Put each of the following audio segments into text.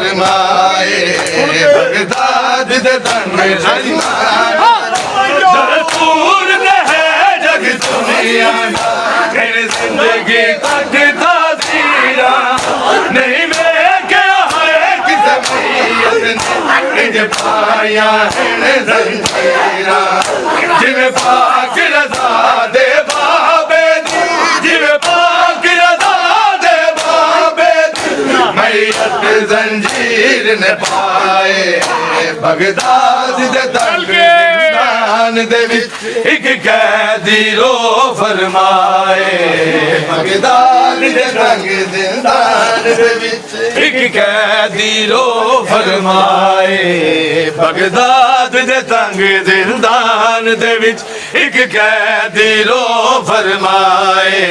फरमाए बगदाद दे तंग जिंदान दस्तूर दे है जग दुनिया दा मेरी जिंदगी तक ताज़ीरा नहीं मैं क्या है किसे मैयत ने इंज पाया है जंजीरा जिवें पाक रज़ा दे बाबे दी जिवें पाक रज़ा दे बाबे दी मैयत जंजीर ने पाए बगदाद दे तंग जिंदान दे विच एक कैदी रो फरमाए बगदाद दे तंग जिंदान दे विच एक कैदी रो फरमाए बगदाद दे तंग जिंदान दे विच एक कैदी रो फरमाए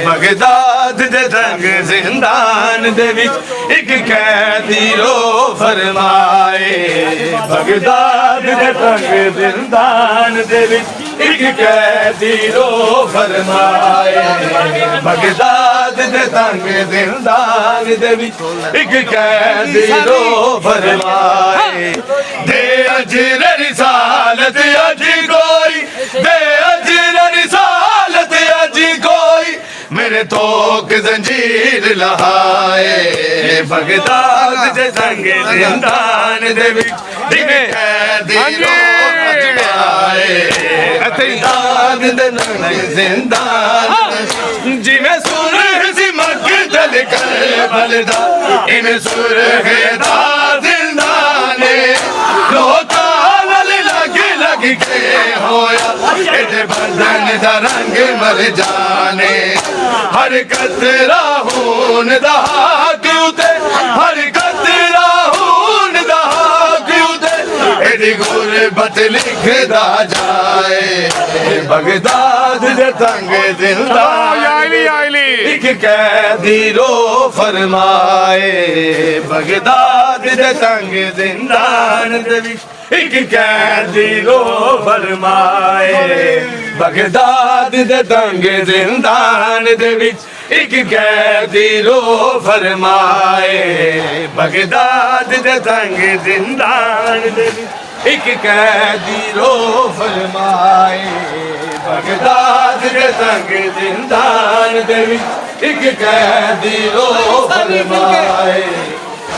बगदाद दे तंग जिंदान दे विच एक कैदी रो फरमाए बगदाद दे तंग जिंदान दे विच एक कैदी रो फरमाए बगदाद दे तंग जिंदान दे विच एक कैदी रो फरमाए दे अजर रिसालत अज कोई दे अजर रिसालत अज कोई मेरे तोक जंजीर लहाए बगदाद दे तंग जिंदान दे विच एक कैदी रो फरमाए बगदाद दे तंग जिंदान जिवें सुरह सी मकदल करबल दा इवें सुरह दा जिंदाने लोकां नाल लग लग के होया एदे बदन दा रंग मर जाने हर कतरा खून दा हक उते हर कतरा खून दा हक उते एदी गुरबत लिखदा जाए बगदाद दे तंग जिंदान एक कैदी रो फरमाए बगदाद दे तंग जिंदान दे विच एक कैदी रो फरमाए बगदाद दे तंग जिंदान दे विच एक कैदी रो फरमाए बगदाद दे तंग जिंदान दे विच एक कैदी रो फरमाए बगदाद दे तंग जिंदान दे विच एक कैदी रो फरमाए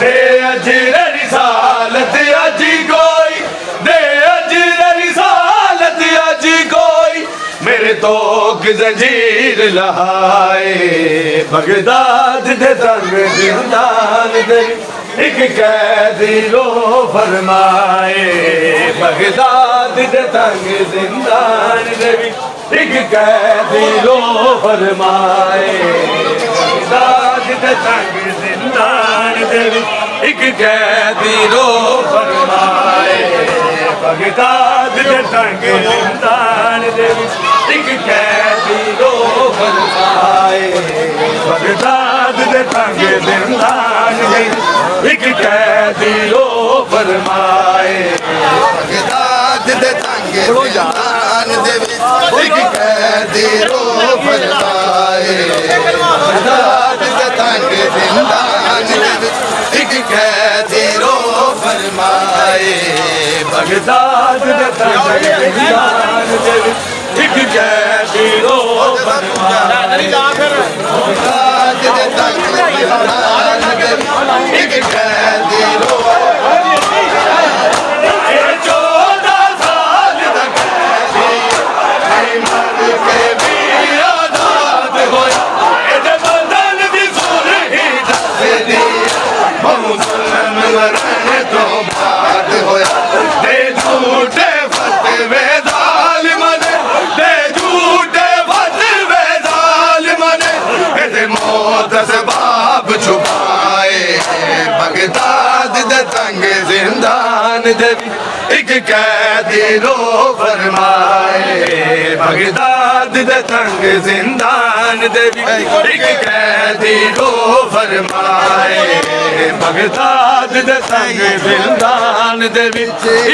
दे अजर रिसालत अज कोई दे अजर रिसालत अज कोई मेरे तोक जंजीर लहाए बगदाद दे तंग जिंदान दे एक कैदी रो फरमाए बगदाद दे तंग जिंदान दे विच एक कैदी रो फरमाए बगदाद दे तंग जिंदान दे विच एक कैदी रो फरमाए बगदाद दे तंग जिंदान दे विच एक कैदी रो फरमाए बगदाद दे तंग जिंदान दे एक कैदी रो फरमाए बगदाद दे तंग जिंदान दे विच एक कैदी रो फरमाए बगदाद दे तंग जिंदान दे विच एक कैदी रो फरमाए बगदाद दे तंग जिंदान दे विच एक कैदी रो फरमाए बगदाद दे तंग जिंदान दे विच एक कैदी रो 14 साल दा कैदी मर के भी आजाद होया एदे बदन दी सुरही दसदी मुसलमान मरने तो बाद होया दे झूठे फतवे जालिम ने दे झूठे फतवे जालिम ने एदे मौत असबाब छुपाए बगदाद दे तंग जिंदान दे एक कैदी रो फरमाए बगदाद दे तंग जिंदान दे एक कैदी रो फरमाए बगदाद दे तंग जिंदान दे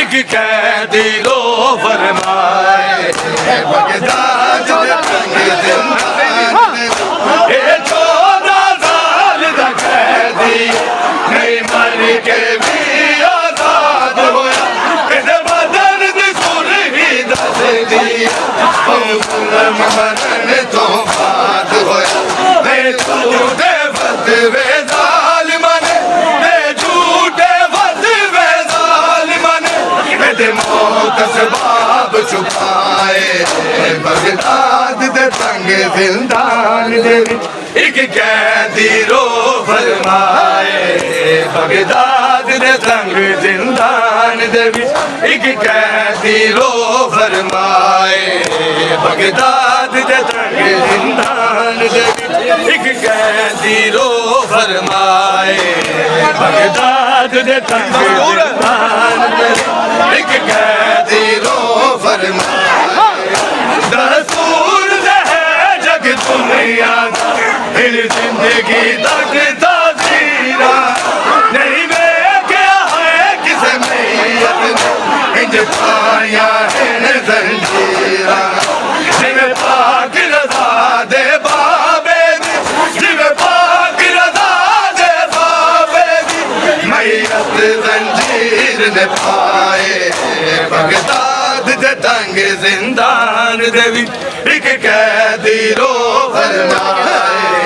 एक कैदी रो फरमाए बगदाद दे तंग जिंदान दे 14 साल दा कैदी नहीं मर तंग जिंदान दे विच एक कैदी रो फरमाए बगदाद दे तंग जिंदान दे विच एक कैदी रो फरमाए बगदाद दे तंग जिंदान दे विच एक कैदी रो फरमाए बगदाद दे तंग जिंदान दे एक कैदी रो फरमाए दस्तूर दे है जग दुनिया इन जिंदगी तक ताज़ीरा नहीं वेख्या है किसे मैयत ने इंज पाया है जंजीरा जिवें पाक रज़ा दे बाबे दी जिवें पाक रज़ा दे बाबे दी मैयत जंजीर ने पाए बगदाद दे तंग जिंदान दे विच एक कैदी रो फरमाए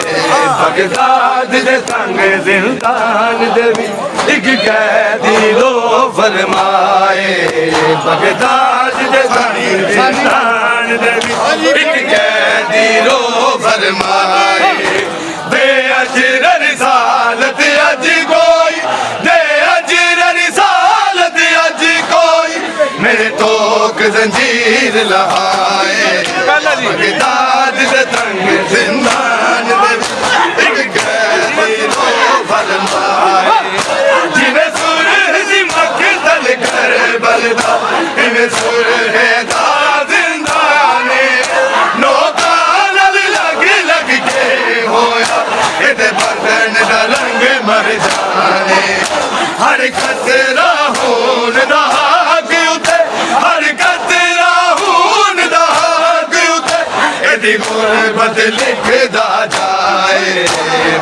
बगदाद दे तंग जिंदान दे विच एक कैदी रो फरमाए बगदाद दे तंग जिंदान दे विच एक कैदी रो फरमाए दे अजर रिसालत अज कोई दे अजर रिसालत अज कोई मेरे तोक जंजीर लहाए बगदाद दे तंग जिंदान दे एक कैदी रो फरमाए जिवें सुरह दी मकतल करबल दा इवें सुरह दा जिंदाने नौकां नाल लग लग के होया इहदे बदन दा रंग मर जाने हर खतरा होन दा हक उते हर खतरा होन दा हक उते इहदी गुरबत लिखदा जाए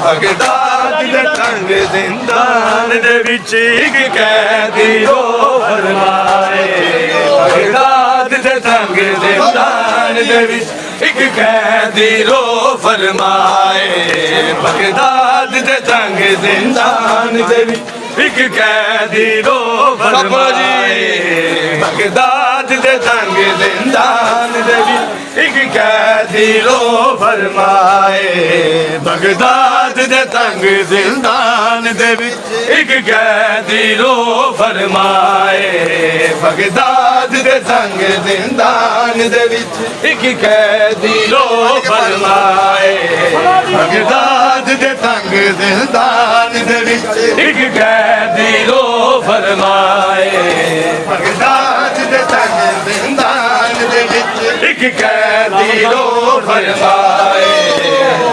बगदाद दे तंग जिंदान दे विच एक कैदी रो फरमाए बगदाद दे तंग जिंदान दे विच एक कैदी रो फरमाए बगदाद दे तंग जिंदान दे विच एक कैदी रो फरमाए बगदाद दे तंग जिंदान दे विच एक कैदी रो फरमाए बगदाद दे तंग जिंदान दे विच एक कैदी रो फरमाए बगदाद दे तंग जिंदान दे विच एक कैदी रो फरमाए बगदाद दे तंग जिंदान दे विच एक कैदी रो फरमाए बगदाद दे तंग जिंदान दे विच एक कैदी रो फरमाए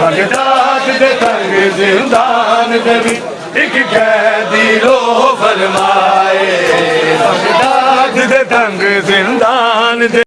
बगदाद दे तंग जिंदान दे विच एक कैदी रो फरमाए बगदाद दे तंग जिंदान दे